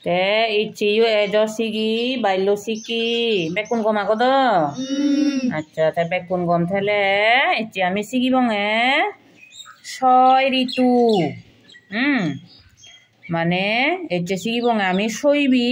তে ইচিও এজ সিগি বাইলো সিকি বেকুন গম আগদ আচ্ছা তে বেকুন গম থেলে ইচি আমি সিগি বঙে ছয় ঋতু মানে এচে সিগি বঙে আমি শৈবি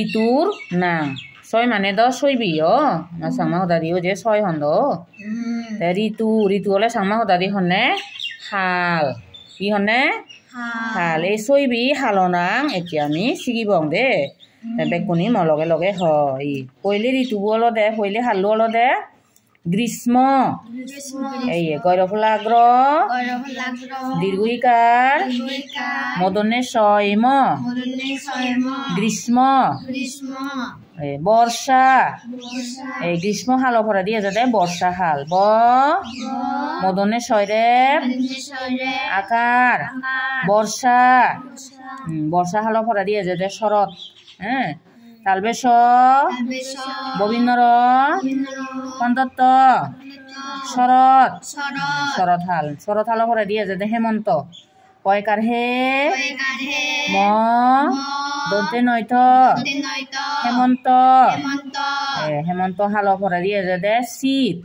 ঋতুর নাম ছয় মানে দ শৈবি সাংমা হদাদিও যে ছয় হন্দ তে ঋতু ঋতু হলে সাংমা হদাদি হনে হাল কি হনে হাল এই শৈবি হালনাং এতিয়া আমি সিগিবং দে বেকুনি মলগে লগে হয় পইলে ঋতু অলদে পইলে হালু অলদে গ্রীষ্ম এই গৈরফলাগ্র দীর্ঘইকার মদনে ছয়ম গ্রীষ্ম বর্ষা এই গ্রীষ্ম হাল ভরা দিয়ে যাতে বর্ষা হাল মদনে ছয়রে আকার বর্ষা বর্ষা হাল ভরা দিয়ে যাতে শরৎ হ্যাঁ তালবেশ ববিন্নর কন্দত্ত শরৎ শরৎ হাল ভরা দিয়ে যাতে হেমন্ত কয়কার হে ম দন্তে নয়ত হেমন্ত হেমন্ত হাল ভরা দিয়ে যাতে শীত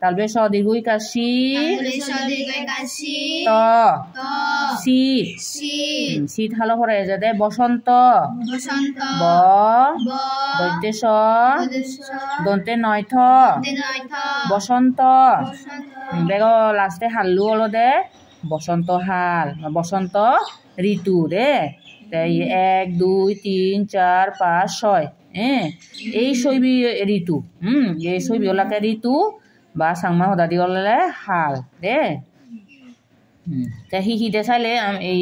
তালবেশ দীর্ঘইকার শীত শীত শীত হাল ভরা যাতে বসন্ত ব দৈতেশ দন্তে নয়থ বসন্ত বেগ লাস্টে হালু অলদে বসন্ত হাল বসন্ত ঋতু দে 1 2 3 4 5 6 এই শৈবী ঋতু এই শৈবী ওলাকে ঋতু বা সাংমা হদাদি ওলালে হাল দে হিহিদে চাইলে এই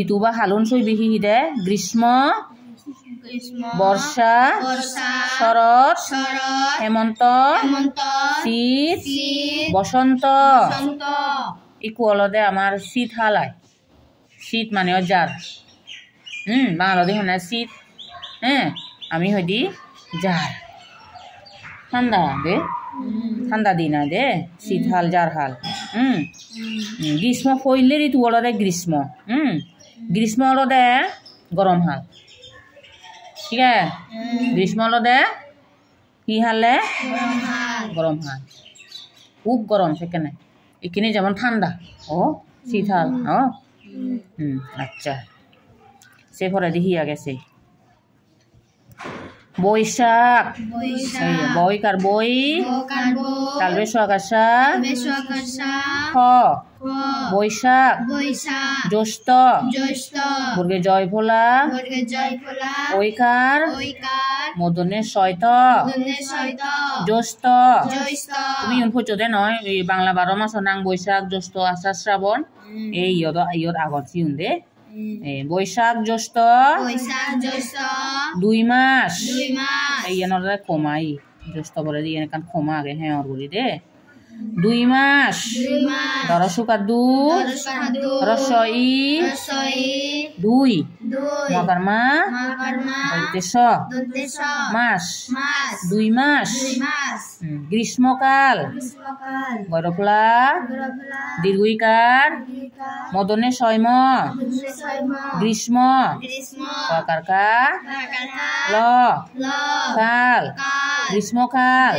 ঋতু বা হালুন শৈবী হিহিদে গ্রীষ্ম বর্ষা শরৎ হেমন্ত শীত বসন্ত ইকু অলদে আমার শীত হালাই শীত মানে জার বাংলাদেশ হনে শীত আমি হইদি জার ঠান্ডা দে ঠান্ডা দিন দে শীত হাল জার হাল গ্রীষ্ম পইলে ঋতু অলদে গ্রীষ্ম গ্রীষ্ম অলদে গরম হাল ঠিক আছে গ্রীষ্ম অলদে কি হালে গরম হাল খুব গরম সেখানে এখানে যেমন ঠান্ডা শীত হাল আচ্ছা সে পরে দেখি গেছে বৈশাখ বইকার বই তালবে আকাশা খ বৈশাখ জ্যৈষ্ঠ বর্গে জয়ফলা ঐকার মদনে শৈত জ্যৈষ্ঠ তুমি ফুচতে নয় বাংলা 12 মাস নাং বৈশাখ জ্যৈষ্ঠ আষাঢ় শ্রাবণ এই ইয়ত আগত চিউন দে বৈশাখ জ্যৈষ্ঠ 2 মাস এই এনরে কমাই জ্যৈষ্ঠ বলে দিয়ে এখান ক্ষমা আগে হ্যাঁ বলি দে 2 মাস দরসুকা দু রসই 2 মকরমা দন্তেশ মাস 2 মাস গ্রীষ্মকাল গৈরফলা দীর্ঘইকার মদনে ছয়ম গ্রীষ্ম কারকা ল কাল গ্রীষ্মকাল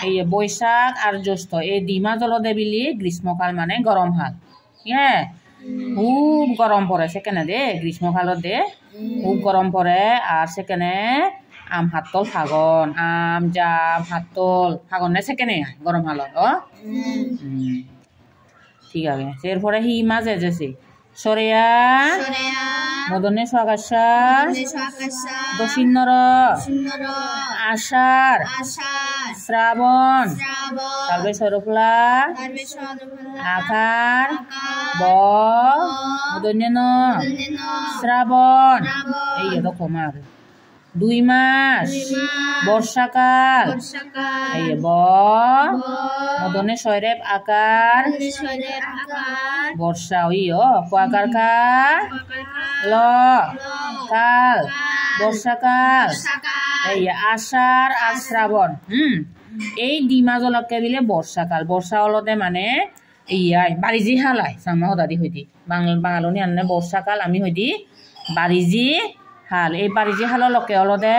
এই বৈশাখ আর জ্যৈষ্ঠ এই ডিমা জলদে বিলি গ্রীষ্মকাল মানে গরম হাল খুব গরম পড়ে সেখানে দে গ্রীষ্মকালত দে খুব গরম পড়ে আর সেখানে আম হাতল ফাগন আম জাম হাতল ফাগন নে সেখানে গরম হালত ঠিক আছে এরপরে হি মাঝে যেছে সরেয়া মদনে সাগাসা দশিন্নর আষাঢ় শ্রাবণ তারপরে সরফলা আকার ব মদনে শ্রাবণ এই এরকম আর 2 মাস বর্ষাকাল এই ব মদনে শৈরেব আকার বর্ষা আকার কা ল কাল বর্ষাকাল এই আষাঢ় আর শ্রাবণ এই ডিমা জলকে বিলে বর্ষাকাল বর্ষা অলতে মানে ইয়াই বারিজি হালাই সামা হদাদি হইতি বাঙালনি আনলে বর্ষাকাল আমি হইতি বারিজি হাল এই বাড়ি হালো লকে অলদে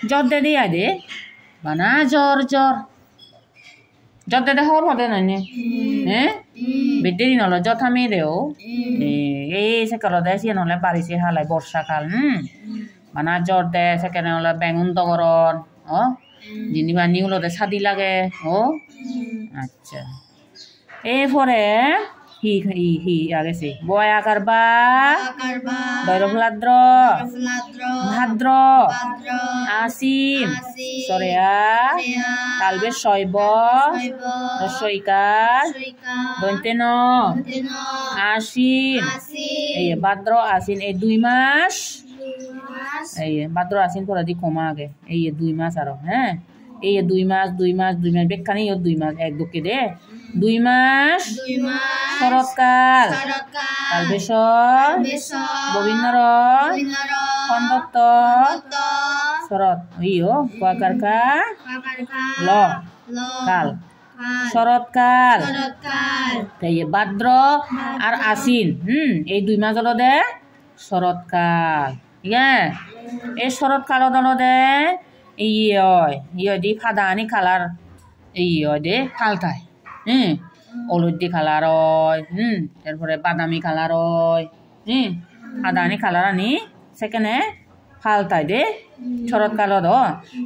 জর দে দিয়া দে বানা জর জর জর দে হর হদে নইনে হ্যাঁ বেদে দিন হলো জর থামি দেও এই সেকালদে সিয়ান হলে বাড়ি হালাই বর্ষাকাল বানা জর দে সেখানে হলে বেগুন তগরন জিনিবা নিউলদে সাদি লাগে আচ্ছা এরপরে হি হি হি আগেছে বয় আকার বা বৈরভলাদ্র ভাদ্র আশ্বিন সরেয়া কালবে শৈব রসইকার দন্তে ন আশ্বিন এই ভাদ্র আশ্বিন এই 2 মাস এই ভাদ্র আশ্বিন পরে দি কমা আগে এই 2 মাস আরো হ্যাঁ এই 2 মাস বেখানি 2 মাস এক দুকে দে 2 মাস শরৎকাল কালবেশর ববিন্নর খন্দত্ত শরৎ ইও কুয়াকারকা ল কাল শরৎকাল তাই ভাদ্র আর আশ্বিন এই 2 মাস হলো দে শরৎকাল এই শরৎকালত হলো দে ইয়ে দি ফাদানি কালার দে ফালতায় অলুদি কালার হয় তারপরে বাদামি কালার হয় ফাদানি কালার আনি সেখানে ফালতায় দে শরৎকালত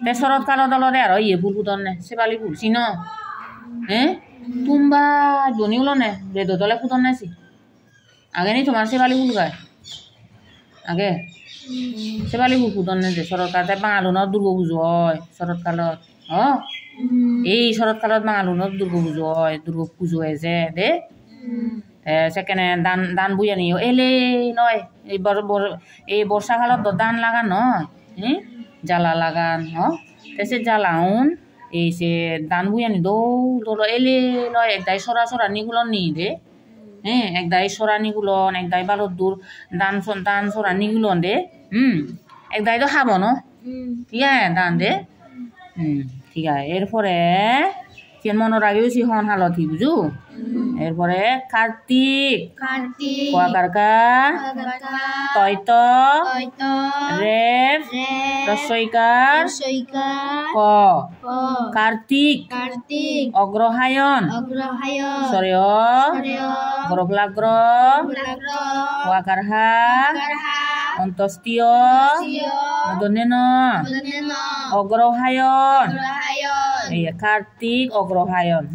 তে শরৎকালত হলো দে আর ইয়ে ফুল ফুটন নে সেবালি ফুল চিন তুমবা জনি উলো নে রেদো তলে ফুটন নেছি আগে নি তোমার সেবালি ফুল গায় আগে সেবালি ফুল ফুটন নে দে শরৎকালতে বাঙালুনত দুর্গা পুজো হয় শরৎকালত এই শরৎকালত বাঙালুনত দুর্গা পুজো হয় যে দে সেখানে দান বুঝে নিও এলে নয় এই বর্ষাকালত দান লাগান নয় জ্বালা লাগান সে জ্বালাউন এই সে দান বুঝে নি দৌড় এলে নয় একদাই সরা নিগুলো নি দে একদাই সরা নিগুলন একদাই বালত দূর দান সরা নিগুলন দে একদাই তো খাব ন ঠিক আছে দান দে ঠিক আছে এরপরে মনের আগেও হন হালতি বুঝু এরপরে কার্তিক কুয়াকারকা তৈত রেফ রসইকার ক কার্তিক অগ্রহায়ণ সরেয় গরভলাগ্র কুয়াকারহা অন্তস্তীয় মদনেন অগ্রহায়ণ এই কার্তিক অগ্রহায়ণ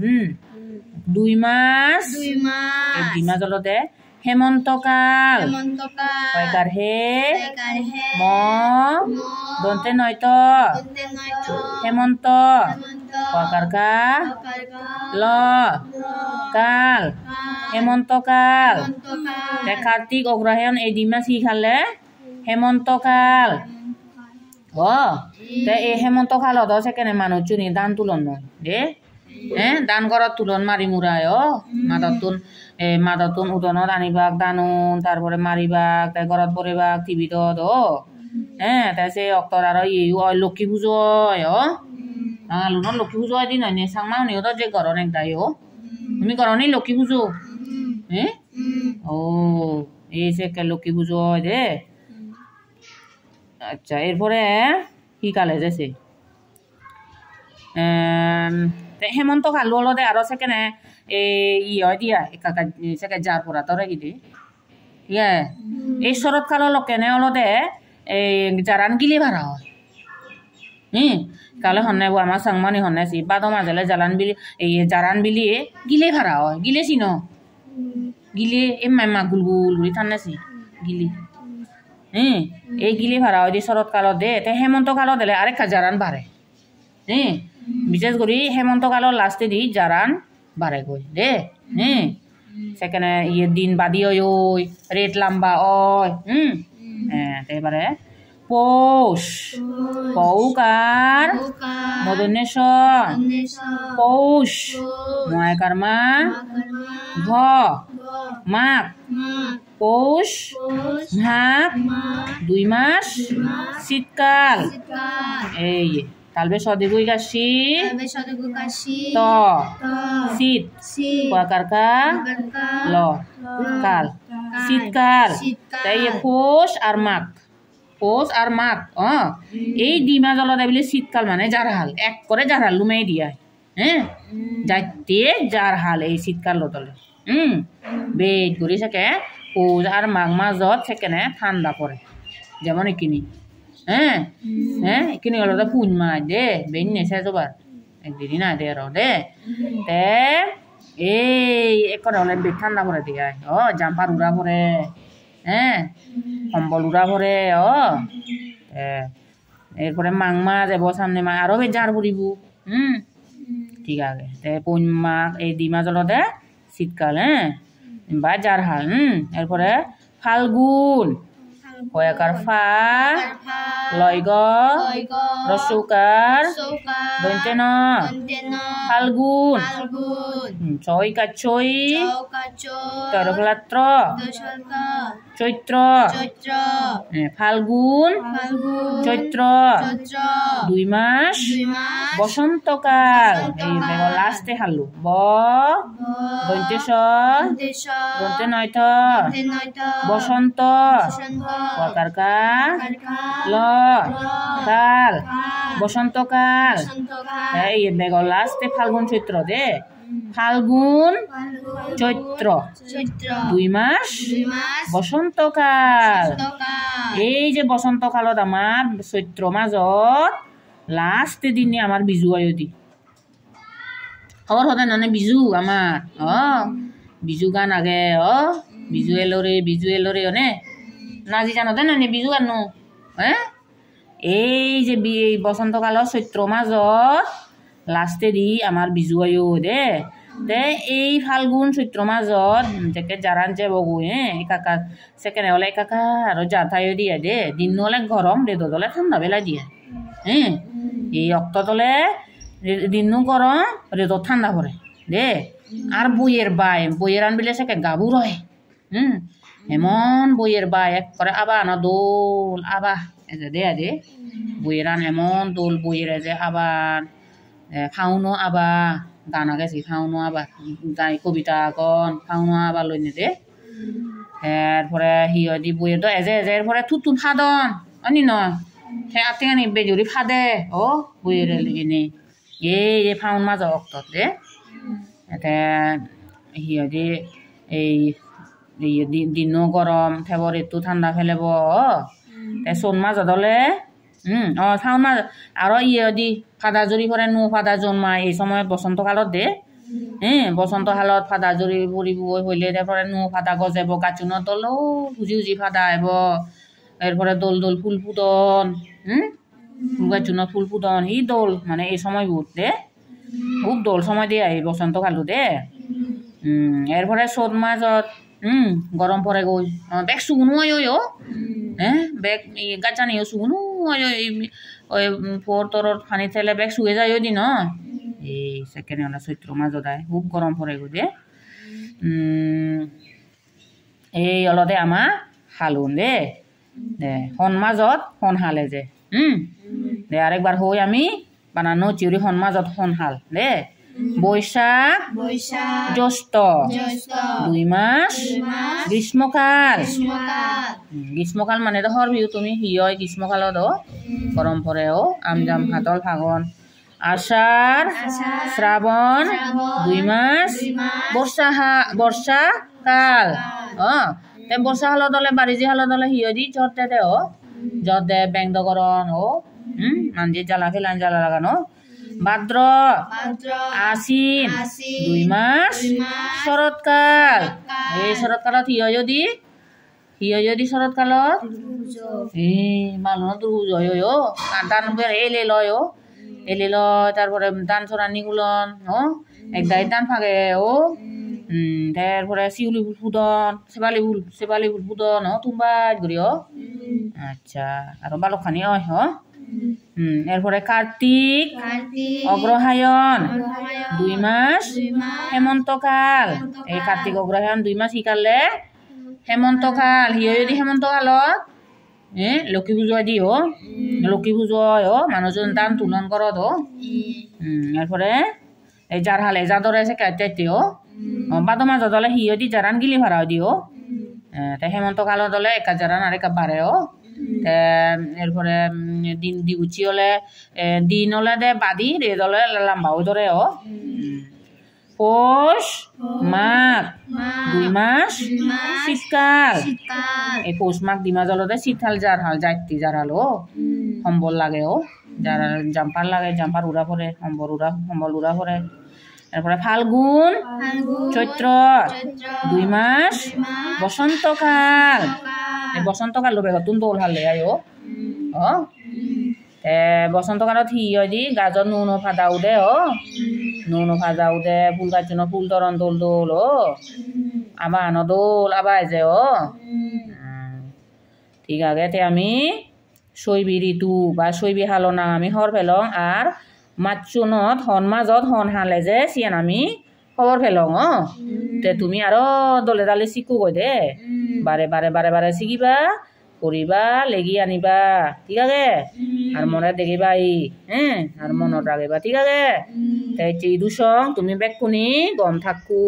2 মাস এই 2 মাস হলো দে হেমন্তকাল কয়কার হে ম দন্তে নয়ত হেমন্ত কয়কারকা ল কাল হেমন্তকাল কার্তিক অগ্রহায়ণ এই 2 মাস কি খালে হেমন্তকাল এই হেমন্তকালত সেখানে মানুষ চুনি দান তুলন দে দান করার তুলন মারি মুরায় মাদতুন উঠনত আনিবাক দানুন তারপরে মারিবাক তাই ঘরত পরিবাক টিভিত তাই সে অক্তর আর লক্ষ্মী পুজো হয় বাঙালুনত লক্ষ্মী পুজো হয় দিন হয় সাংমা নিহত যে গরন একদাই তুমি গরনি লক্ষ্মী পুজো এই সে লক্ষ্মী পুজো হয় দে আচ্ছা এরপরে কি কালে যেছে হেমন্তকাল হলদে আরো সেখানে হয় দিয়া একা সেখানে যার পরা তরে গিয়ে এই শরৎকাল লোকেনে হলদে জারান গিলি ভাড়া হয় কালে হন্নে আমার সাংমানি হন্নেছি বাদ মাজলে জারান বিলি গিলে ভাড়া হয় গিলে চিন গিলে এই মাইমা গুলগুল ঘুরি থান্নেছি গিলি এই গিলি ভাড়া হয় দি শরৎকালত দে হেমন্তকালত দিলে আরেক জারান বাড়ে বিশেষ করে হেমন্তকালত লাস্টে দি জারান বাড়ে গই দে সেখানে দিন বাদি ওই রেট লাম্বা ওই এবারে পৌষ পৌকার মদনেশ্বর পৌষ ময়াকার মা ঘ মাঘ পৌষ মাঘ 2 মাস শীতকাল এই কালবে সদিগুই কাশি ত শীত কুয়াকারকা ল কাল শীতকাল তাই পৌষ আর মাঘ পৌষ আর মাঘ এই দুই মাস হলো বলে শীতকাল মানে যার হাল এক করে যার হাল লুমাই দিয়া হ্যাঁ যাইতে যার হাল এই শীতকাল তলে বেট ঘুরি থাকে পৌষ আর মাঘ মাসত সেখানে ঠান্ডা পড়ে যেমন এখানে হ্যাঁ এখানে হলো পুন মাস দে বেন নেছে জবার একদিনই না দে আর দে তে এই এখন হলে বেট ঠান্ডা পড়ে দিয়ে জাম্পার উড়া পড়ে হ্যাঁ কম্বল উড়া পড়ে এরপরে মাঘ মাস যাব সামনে মাঘ আরো বেশ ঝাড় পড়িব ঠিক আছে তে পুন মাঘ এই দুই মাস হলো দে শীতকাল বা যার হাল এরপরে ফাল্গুন কয়াকার ফা লয়গ রসৌকার দন্তে ন ফাল্গুন ছয় কাছই তরফলাত্র চৈত্র ফাল্গুন চৈত্র 2 মাস বসন্তকাল এই লাস্টে হালু ব দন্তে স দন্তে নয়থ বসন্ত কয়াকারকা ল কাল বসন্তকাল এই বেগল লাস্টে ফাল্গুন চৈত্র দে ফাল্গুন চৈত্র 2 মাস বসন্তকাল এই যে বসন্তকালত আমার চৈত্র মাসত লাস্ট দিনে আমার বিজু আয়ো দি খবর হতে নানে বিজু আমার বিজু গান আগে বিজু এলো রে অনে নাজি জানোতে নানি বিজু গান এই যে বসন্তকালত চৈত্র মাসত লাস্টে দি আমার বিজু আয়ো দে দে এই ফাল্গুন চৈত্র মাসত যেকে জারান যে বগু কাকা সেকেন্ড হলে কাকা আর যাতায় দিয়ে দে দিন হলে গরম রেদ হলে ঠান্ডা বেলা দিয়ে এই অক্ত তলে দিন গরম রেদ ঠান্ডা পড়ে দে আর বইয়ের আনবিলে সেকে গাবু রয় এমন বইয়ের বাই এক করে আবা না দোল আবা এজে দে বইয়ের আন এমন দোল বইয়ের যে আবার ফাউনো আবা গান গেছি ফাউনো আবার গাই কবিতা কন ফাউনো আবার লইনে দে এরপরে হিয়দি বইয়ের তো এজে এরপরে থুতু ফাদন অনি নয় সে আতিঙানি বেজুরি ফাদে বইয়ের এনে এই যে ফাউন মাঝ অক্ত দে এতে হিয়দি এই দিনও গরম থেবর একটু ঠান্ডা ফেলেব চোন মাছ হলে শাওন মাছ আরো দি ফাদা জুড়ি পরে নু ফাদা জন্মায় এই সময়ত বসন্তকালত দে বসন্তকালত ফাদা জুড়ি পড়িব হইলে তারপরে নু ফাদা গজাব গাছুনত দলো উজি ফাদা আইব এরপরে দোল ফুল ফুদন গাছুনত ফুল ফুদন এই দোল মানে এই সময় বুট দে খুব দোল সময় দিয়ে এই বসন্তকালো দে এরপরে চোত মাছত গরম পরে গই বেগ শুকনো বেগ গাছানি শুকনো ওই ফোর তরত ফানি থেলে বেগ শুয়ে যায় দি ন এই সেকেন্ড হলে চৈত্র মাজত খুব গরম পরে গো দে এই অলতে আমার হালুন দে হন মাজত হন হালে যে দে আরেকবার হই আমি বানানো চিউরি হন মাজত হন হাল দে বৈশাখ জ্যৈষ্ঠ 2 মাস গ্রীষ্মকাল মানে তো হর বিহু তুমি হিয় গ্রীষ্মকালত গরম পরে আমজাম হাতল ফাগন আষাঢ় শ্রাবণ 2 মাস বর্ষাকাল বর্ষা হালত হলে বারিজি হালত হলে হিয় দি জট দে বেংদকরণ মানজি জ্বালা ফেলান জ্বালা লাগানো ভাদ্র আশ্বিন 2 মাস শরৎকাল এই শরৎকালত হিয় যদি শরৎকালত মানুহ দুর্গুজ দান এলে লয় তারপরে দান চরানি গুলন একদাই দান ফাগে তারপরে শিউলি ফুল ফুদন সেবালি ফুল ফুদন তুমবা ঘুরি আচ্ছা আর বালকখানি এরপরে কার্তিক অগ্রহায়ণ 2 মাস হেমন্তকাল এই কার্তিক অগ্রহায়ণ 2 মাস শিকালে হেমন্তকাল হিয় যদি হেমন্তকালত লক্ষ্মী পুজো দি লক্ষ্মী পুজো মানুষজন দান তুলন করত এরপরে এই যার হালে যাদরে সে কাটতে বাদ মাজত হলে হিয় দি জারান গিলি ভাড়াও দিও হেমন্তকালত হলে একা জারান আর একা বাড়ে এরপরে দিন দিউচি হলে দিন হলে দে বাদি রেদ হলে লাম্বাও ধরে পৌষ মাঘ 2 মাস শীতকাল এই পৌষ মাঘ 2 মাস হলে শীতকাল যার হাল যাইতি যার হালো সম্বল লাগে যারা জাম্পার লাগে জাম্পার উড়া পরে সম্বল উড়া পরে এরপরে ফাল্গুন চৈত্র 2 মাস বসন্তকাল বসন্তকাল লোবে নতুন দোল হালে আয়ো বসন্তকালত হি হয় দি গাজর নুন ফাদাও দে নুন ফাদাও দে ফুল গাছ ফুল তরণ দোল দোল আবার আনো দোল আবার যে ঠিক আছে আমি শৈবী ঋতু বা শৈবী হালনা আমি হর ফেলং আর মাতচুনত হন মাজত হন হালে যে সিয়ান আমি খবর ফেলং তে তুমি আরো দলে দালে শিকু গই দে বারে বারে বারে বারে শিকিবা করিবা লেগি আনিবা ঠিক আছে আর মনে দেখিবা আর মনত রাখিবা ঠিক আছে তাই এই দুসং তুমি বেকুনি গম থাকু।